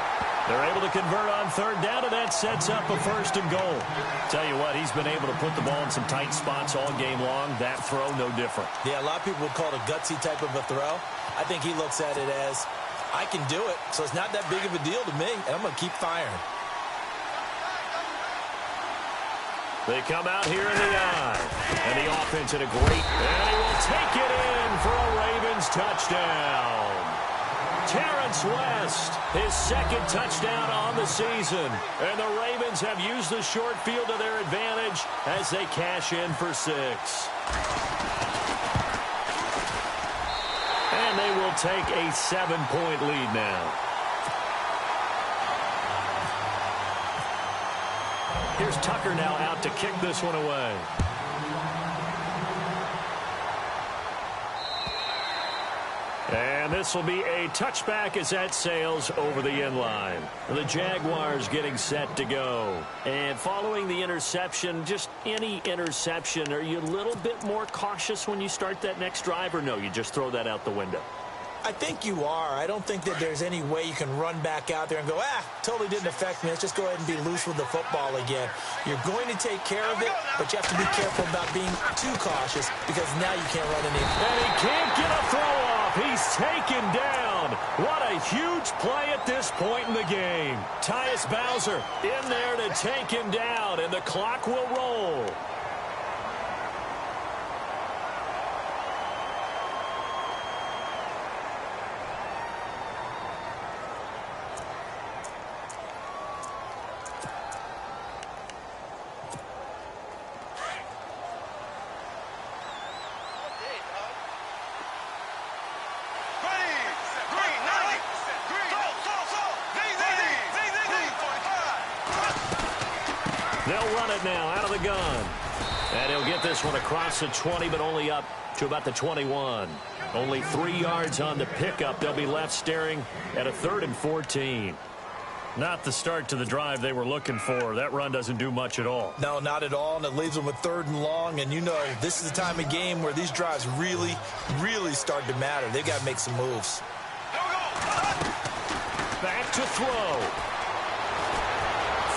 They're able to convert on 3rd down, and that sets up a 1st and goal. Tell you what, he's been able to put the ball in some tight spots all game long. That throw, no different.
Yeah, a lot of people would call it a gutsy type of a throw. I think he looks at it as, I can do it, so it's not that big of a deal to me, and I'm going to keep firing.
They come out here in the eye. And the offense in a great... And he will take it in for a Ravens touchdown. Terrence West, his 2nd touchdown on the season. And the Ravens have used the short field to their advantage as they cash in for 6. And they will take a 7-point lead now. Here's Tucker now out to kick this one away. And this will be a touchback as that sails over the end line. The Jaguars getting set to go. And following the interception, just any interception, are you a little bit more cautious when you start that next drive, or no, you just throw that out the window?
I think you are. I don't think that there's any way you can run back out there and go, totally didn't affect me. Let's just go ahead and be loose with the football again. You're going to take care of it, but you have to be careful about being too cautious because now you can't run any.
And he can't get a throw off. He's taken down. What a huge play at this point in the game. Tyus Bowser in there to take him down, and the clock will roll. They'll run it now out of the gun. And he'll get this one across the 20, but only up to about the 21. Only 3 yards on the pickup. They'll be left staring at a 3rd and 14. Not the start to the drive they were looking for. That run doesn't do much at all.
No, not at all, and it leaves them with 3rd and long. And you know, this is the time of game where these drives really, really start to matter. They've got to make some moves.
Back to throw.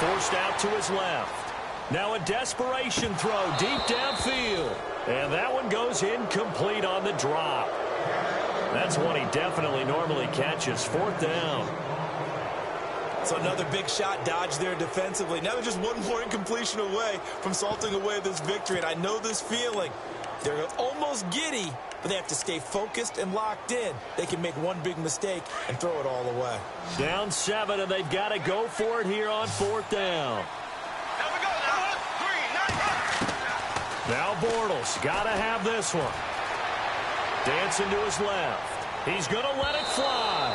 Forced out to his left. Now a desperation throw deep downfield. And that one goes incomplete on the drop. That's one he definitely normally catches. 4th down.
So another big shot dodged there defensively. Now they're just one more incompletion away from salting away this victory. And I know this feeling. They're almost giddy, but they have to stay focused and locked in. They can make one big mistake and throw it all away.
Down 7, and they've got to go for it here on 4th down. Now Bortles got to have this one. Dancing to his left. He's going to let it fly.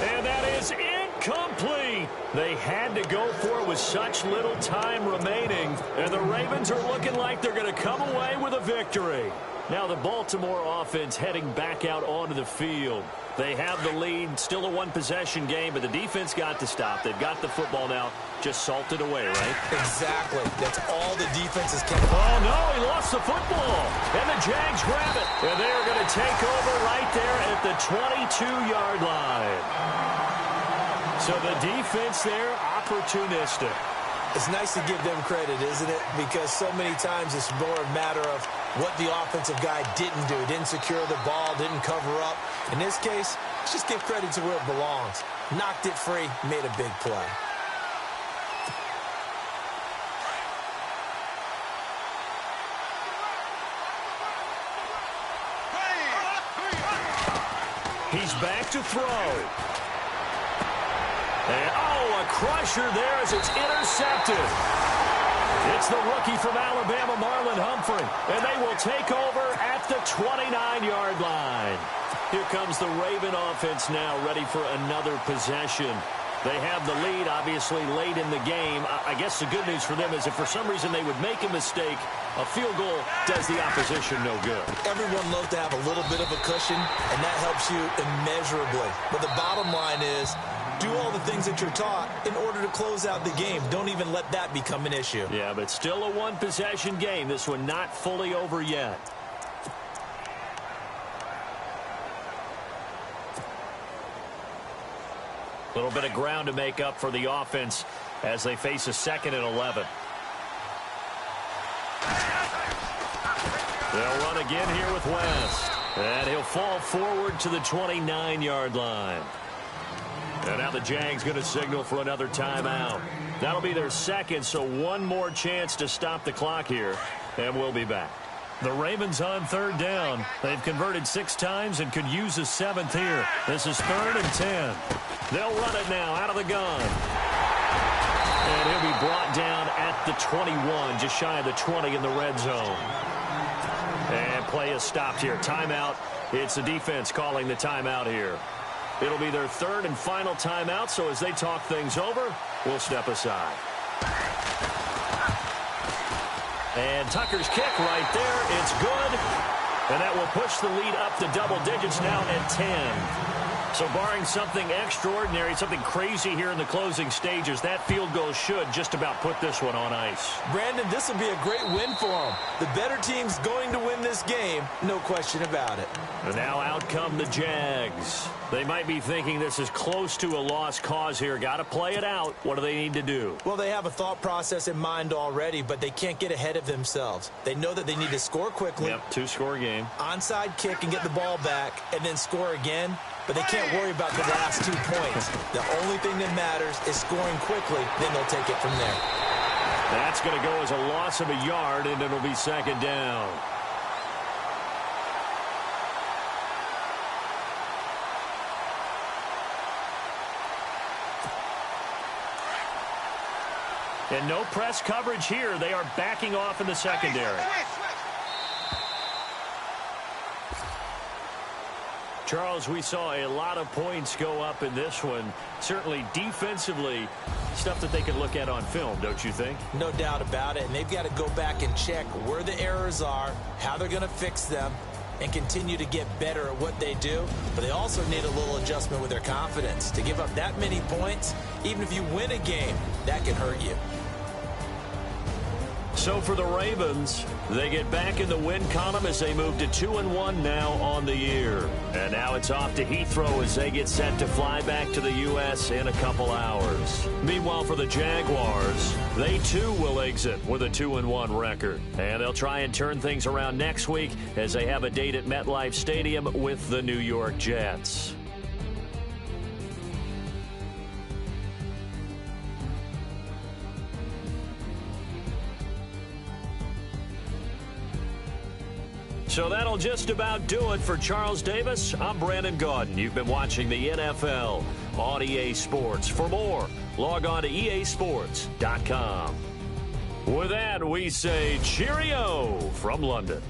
And that is incomplete. They had to go for it with such little time remaining. And the Ravens are looking like they're going to come away with a victory. Now the Baltimore offense heading back out onto the field. They have the lead, still a one-possession game, but the defense got to stop. They've got the football now, just salted away, right?
Exactly. That's all the defenses can.
Oh, no, he lost the football. And the Jags grab it. And they are going to take over right there at the 22-yard line. So the defense there, opportunistic.
It's nice to give them credit, isn't it? Because so many times it's more a matter of what the offensive guy didn't do. Didn't secure the ball, didn't cover up. In this case, let's just give credit to where it belongs. Knocked it free, made a big play.
He's back to throw. And, a crusher there as it's intercepted. It's the rookie from Alabama, Marlon Humphrey. And they will take over at the 29-yard line. Here comes the Raven offense now, ready for another possession. They have the lead, obviously, late in the game. I guess the good news for them is if for some reason they would make a mistake, a field goal does the opposition no good.
Everyone loves to have a little bit of a cushion, and that helps you immeasurably. But the bottom line is, do all the things that you're taught in order to close out the game. Don't even let that become an issue.
Yeah, but still a one-possession game. This one not fully over yet. A little bit of ground to make up for the offense as they face a 2nd and 11. They'll run again here with West. And he'll fall forward to the 29-yard line. And now the Jags going to signal for another timeout. That'll be their second, so one more chance to stop the clock here. And we'll be back. The Ravens on 3rd down. They've converted 6 times and could use a 7th here. This is 3rd and 10. They'll run it now out of the gun. And he'll be brought down at the 21, just shy of the 20 in the red zone. And play is stopped here. Timeout. It's the defense calling the timeout here. It'll be their 3rd and final timeout, so as they talk things over, we'll step aside. And Tucker's kick right there. It's good. And that will push the lead up to double digits now at 10. So barring something extraordinary, something crazy here in the closing stages, that field goal should just about put this one on ice.
Brandon, this will be a great win for them. The better team's going to win this game, no question about it.
And now out come the Jags. They might be thinking this is close to a lost cause here. Got to play it out. What do they need to do?
Well, they have a thought process in mind already, but they can't get ahead of themselves. They know that they need to score quickly.
Yep, 2-score game.
Onside kick and get the ball back, and then score again. But they can't worry about the last 2 points. The only thing that matters is scoring quickly. Then they'll take it from there.
That's going to go as a loss of a yard, and it'll be 2nd down. And no press coverage here. They are backing off in the secondary. Charles, we saw a lot of points go up in this one. Certainly defensively, stuff that they can look at on film, don't you think?
No doubt about it. And they've got to go back and check where the errors are, how they're going to fix them, and continue to get better at what they do. But they also need a little adjustment with their confidence. To give up that many points, even if you win a game, that can hurt you.
So for the Ravens, they get back in the win column as they move to 2-1 now on the year. And now it's off to Heathrow as they get set to fly back to the U.S. in a couple hours. Meanwhile, for the Jaguars, they too will exit with a 2-1 record. And they'll try and turn things around next week as they have a date at MetLife Stadium with the New York Jets. So that'll just about do it for Charles Davis. I'm Brandon Gaudin. You've been watching the NFL on EA Sports. For more, log on to easports.com. With that, we say cheerio from London.